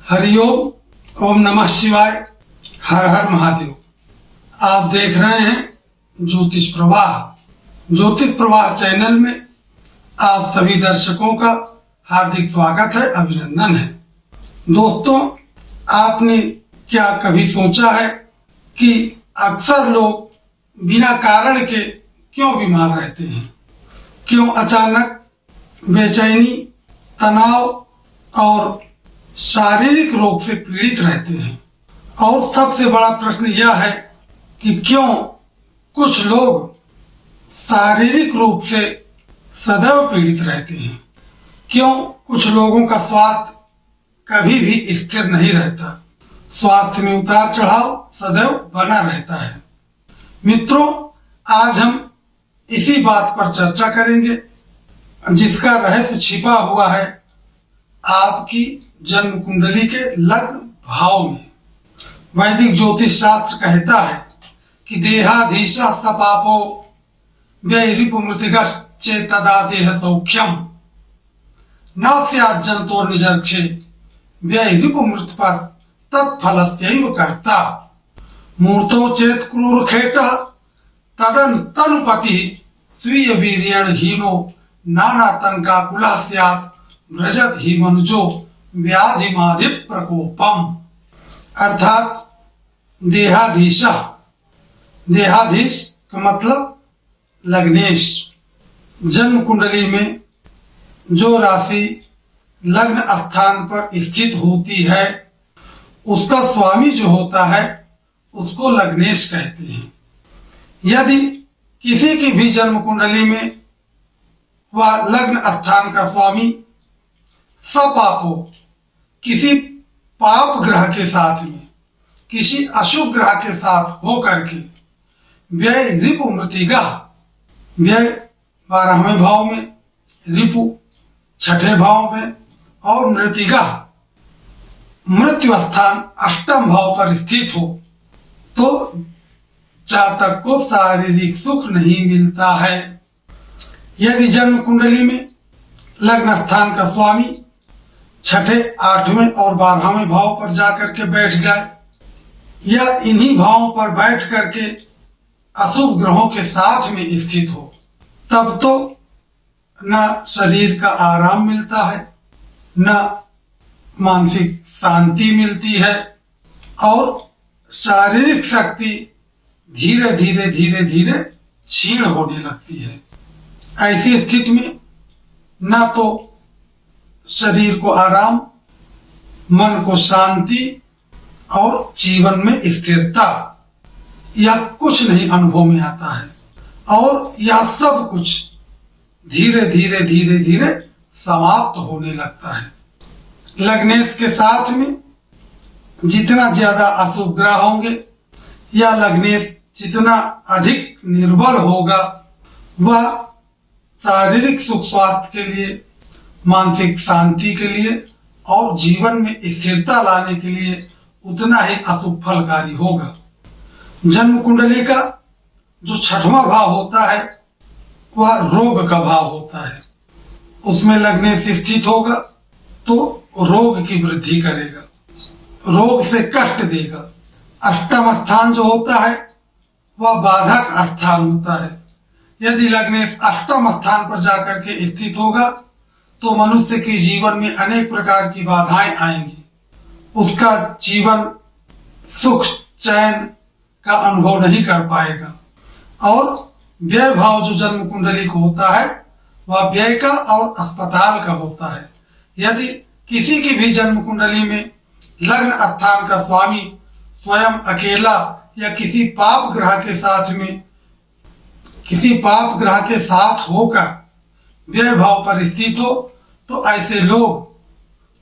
हरिओम। ओम नमः शिवाय। हर हर महादेव। आप देख रहे हैं ज्योतिष प्रवाह। ज्योतिष प्रवाह चैनल में आप सभी दर्शकों का हार्दिक स्वागत है, अभिनंदन है। दोस्तों, आपने क्या कभी सोचा है कि अक्सर लोग बिना कारण के क्यों बीमार रहते हैं? क्यों अचानक बेचैनी, तनाव और शारीरिक रोग से पीड़ित रहते हैं? और सबसे बड़ा प्रश्न यह है कि क्यों कुछ लोग शारीरिक रूप से सदैव पीड़ित रहते हैं? क्यों कुछ लोगों का स्वास्थ्य कभी भी स्थिर नहीं रहता? स्वास्थ्य में उतार चढ़ाव सदैव बना रहता है। मित्रों, आज हम इसी बात पर चर्चा करेंगे जिसका रहस्य छिपा हुआ है आपकी जन्म कुंडली के लग्न भाव में। वैदिक ज्योतिष शास्त्र कहता है कि देहाधीश सपापो व्ययरिपु मृतिगश्चेतदा देह सौख्यम न स्यात् जंतोर निजर्क्षे व्ययरिपु मृत्युपर तत्फलस्यैव कर्ता मूर्तो चेत क्रूर खेटः तदन तनुपति स्वीय वीर्येण हीनो नानातंकाकुलः स्यात् व्रजत ही मनुजो व्याधिमाधि प्रकोपम। अर्थात देहाधीश का मतलब लग्नेश। जन्म कुंडली में जो राशि लग्न स्थान पर स्थित होती है उसका स्वामी जो होता है उसको लग्नेश कहते हैं। यदि किसी की भी जन्म कुंडली में वह लग्न स्थान का स्वामी सपापो किसी पाप ग्रह के साथ में, किसी अशुभ ग्रह के साथ होकर के व्यय रिपु मृतिगः, व्यय 12वें भाव में, रिपु 6ठे भाव में और मृतिगः मृत्यु स्थान 8म भाव पर स्थित हो तो जातक को शारीरिक सुख नहीं मिलता है। यदि जन्म कुंडली में लग्न स्थान का स्वामी 6ठे, 8वें और 12वें भाव पर जाकर के बैठ जाए या इन्हीं भावों पर बैठ करके अशुभ ग्रहों के साथ में स्थित हो, तब तो न शरीर का आराम मिलता है, न मानसिक शांति मिलती है और शारीरिक शक्ति धीरे धीरे क्षीण होने लगती है। ऐसी स्थिति में न तो शरीर को आराम, मन को शांति और जीवन में स्थिरता या कुछ नहीं अनुभव में आता है और यह सब कुछ धीरे धीरे समाप्त होने लगता है। लग्नेश के साथ में जितना ज्यादा अशुभ ग्रह होंगे या लग्नेश जितना अधिक निर्बल होगा, वह शारीरिक सुख स्वास्थ्य के लिए, मानसिक शांति के लिए और जीवन में स्थिरता लाने के लिए उतना ही अशुभ फलकारी होगा। जन्म कुंडली का जो 6वां भाव होता है वह रोग का भाव होता है। उसमें लग्नेश स्थित होगा तो रोग की वृद्धि करेगा, रोग से कष्ट देगा। 8वां स्थान जो होता है वह बाधक स्थान होता है। यदि लग्नेश 8वें स्थान पर जाकर के स्थित होगा तो मनुष्य के जीवन में अनेक प्रकार की बाधाएं आएंगी। उसका जीवन सुख चैन का अनुभव नहीं कर पाएगा। और व्यय भाव जो जन्म कुंडली को होता है वह व्यय का और अस्पताल का होता है। यदि किसी की भी जन्म कुंडली में लग्न स्थान का स्वामी स्वयं अकेला या किसी पाप ग्रह के साथ होकर व्यय भाव पर स्थित हो तो ऐसे लोग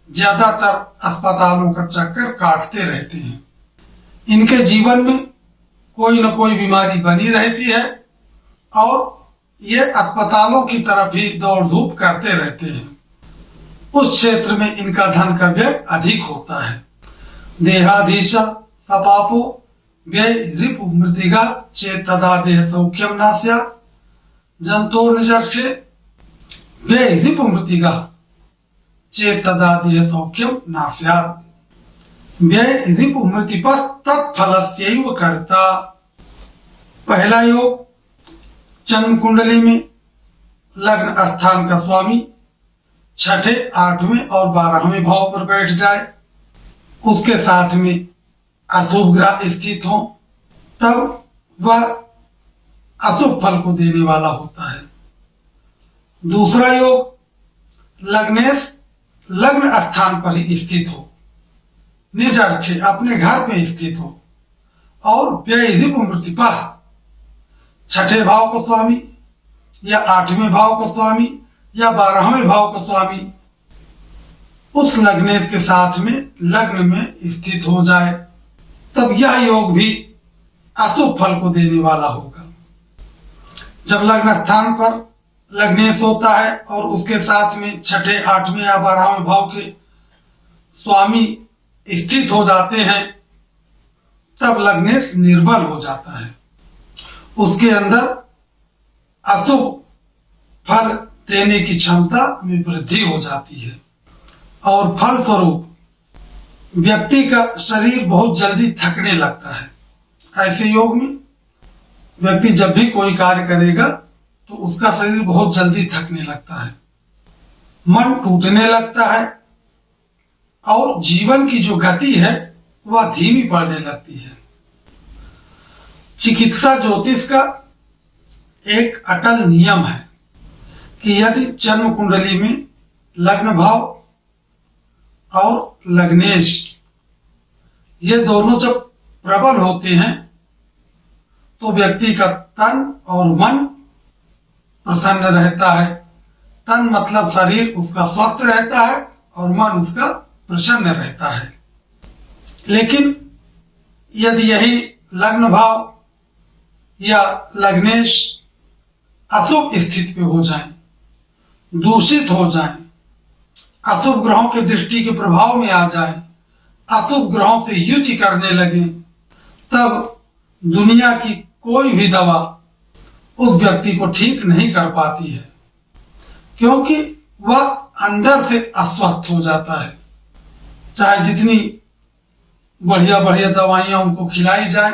ज्यादातर अस्पतालों का चक्कर काटते रहते हैं। इनके जीवन में कोई न कोई बीमारी बनी रहती है और ये अस्पतालों की तरफ ही दौड़ धूप करते रहते हैं। उस क्षेत्र में इनका धन का व्यय अधिक होता है। देहाधीश सपापो व्यय रिपु मृतिगः चेतदा देह सौख्यम न स्यात् जंतोर निजर्क्षे व्यय रिपु मृतिगः चेतदा देह सौख्यम न स्यात्। व्यय रिपु मृतिपः तत्फलस्यैव कर्ता। पहला योग, जन्म कुंडली में लग्न स्थान का स्वामी छठे, आठवें और 12वें भाव पर बैठ जाए, उसके साथ में अशुभ ग्रह स्थित हो, तब वह अशुभ फल को देने वाला होता है। दूसरा योग, लग्नेश लग्न स्थान पर ही स्थित हो, निज रखे अपने घर पे स्थित हो, और व्यय रिपु मृतिपः छठे भाव को स्वामी या 8वें भाव को स्वामी या 12वें भाव को स्वामी उस लग्नेश के साथ में लग्न में स्थित हो जाए, तब यह योग भी अशुभ फल को देने वाला होगा। जब लग्न स्थान पर लग्नेश होता है और उसके साथ में छठे, 8वें या 12वें भाव के स्वामी स्थित हो जाते हैं, तब लग्नेश निर्बल हो जाता है, उसके अंदर अशुभ फल देने की क्षमता में वृद्धि हो जाती है, और फल स्वरूप व्यक्ति का शरीर बहुत जल्दी थकने लगता है। ऐसे योग में व्यक्ति जब भी कोई कार्य करेगा तो उसका शरीर बहुत जल्दी थकने लगता है, मन टूटने लगता है, और जीवन की जो गति है वह धीमी पड़ने लगती है। चिकित्सा ज्योतिष का एक अटल नियम है कि यदि जन्म कुंडली में लग्न भाव और लग्नेश ये दोनों जब प्रबल होते हैं तो व्यक्ति का तन और मन प्रसन्न रहता है। तन मतलब शरीर उसका स्वस्थ रहता है और मन उसका प्रसन्न रहता है। लेकिन यदि यही लग्न भाव या लग्नेश अशुभ स्थिति पे हो जाए, दूषित हो जाए, अशुभ ग्रहों के दृष्टि के प्रभाव में आ जाए, अशुभ ग्रहों से युति करने लगे, तब दुनिया की कोई भी दवा उस व्यक्ति को ठीक नहीं कर पाती है, क्योंकि वह अंदर से अस्वस्थ हो जाता है। चाहे जितनी बढ़िया बढ़िया दवाइयां उनको खिलाई जाए,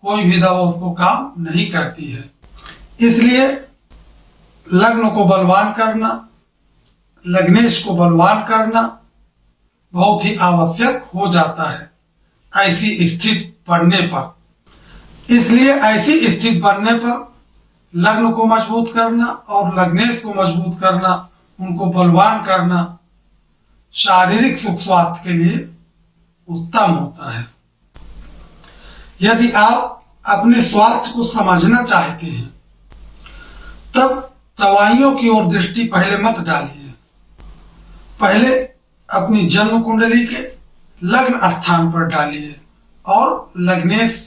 कोई भी दवा उसको काम नहीं करती है। इसलिए लग्न को बलवान करना, लग्नेश को बलवान करना बहुत ही आवश्यक हो जाता है ऐसी स्थिति पड़ने पर। इसलिए ऐसी स्थिति बनने पर लग्न को मजबूत करना और लग्नेश को मजबूत करना, उनको बलवान करना शारीरिक सुख स्वास्थ्य के लिए उत्तम होता है। यदि आप अपने स्वास्थ्य को समझना चाहते हैं तब दवाइयों की ओर दृष्टि पहले मत डालिए। पहले अपनी जन्म कुंडली के लग्न स्थान पर डालिए और लग्नेश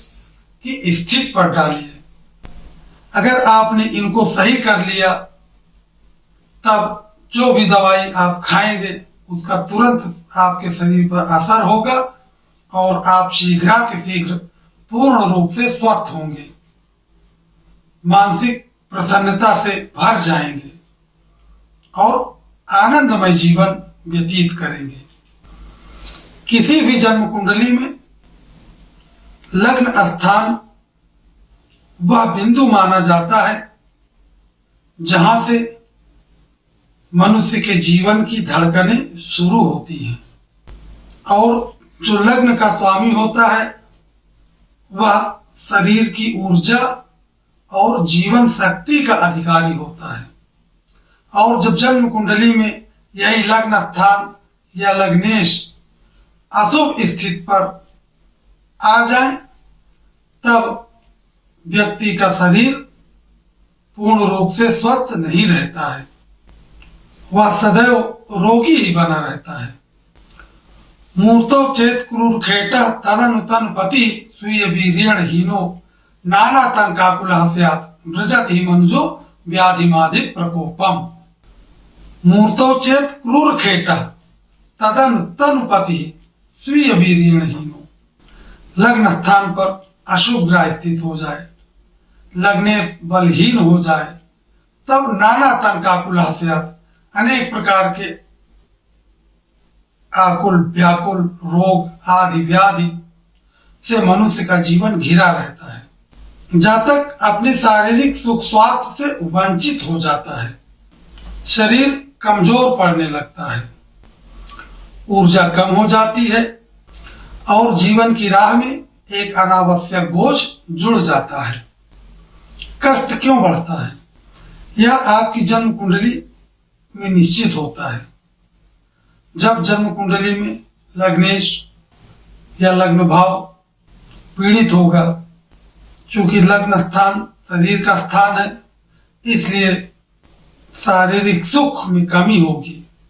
की स्थिति पर डालिए। अगर आपने इनको सही कर लिया तब जो भी दवाई आप खाएंगे उसका तुरंत आपके शरीर पर असर होगा और आप शीघ्रातिशीघ्र पूर्ण रूप से स्वस्थ होंगे, मानसिक प्रसन्नता से भर जाएंगे और आनंदमय जीवन व्यतीत करेंगे। किसी भी जन्म कुंडली में लग्न स्थान वह बिंदु माना जाता है जहां से मनुष्य के जीवन की धड़कनें शुरू होती हैं, और जो लग्न का स्वामी होता है वह शरीर की ऊर्जा और जीवन शक्ति का अधिकारी होता है। और जब जन्म कुंडली में यही लग्न स्थान या लग्नेश अशुभ स्थिति पर आ जाए तब व्यक्ति का शरीर पूर्ण रूप से स्वस्थ नहीं रहता है, वह सदैव रोगी ही बना रहता है। मूर्तो चेत क्रूर खेट तदनु तन पति स्वीय वीर्यण हीनो नाना तंकाकुलः स्यात् व्रजत ही मंजो व्याधिमादि प्रकोपम। मूर्तो चेत क्रूर खेट तदनु तन पति स्वीय वीर्यण हीनो। लग्न स्थान पर अशुभ ग्रह स्थित हो जाए, लग्नेश बलहीन हो जाए, तब नाना तंकाकुलः स्यात्, अनेक प्रकार के आकुल व्याकुल रोग आदि व्याधि से मनुष्य का जीवन घिरा रहता है। जब तक अपने शारीरिक सुख स्वास्थ्य से वंचित हो जाता है, शरीर कमजोर पड़ने लगता है, ऊर्जा कम हो जाती है और जीवन की राह में एक अनावश्यक बोझ जुड़ जाता है। कष्ट क्यों बढ़ता है? यह आपकी जन्म कुंडली में निश्चित होता है। जब जन्म कुंडली में लग्नेश या लग्न भाव पीड़ित होगा, चूंकि लग्न स्थान शरीर का स्थान है, इसलिए शारीरिक सुख में कमी होगी।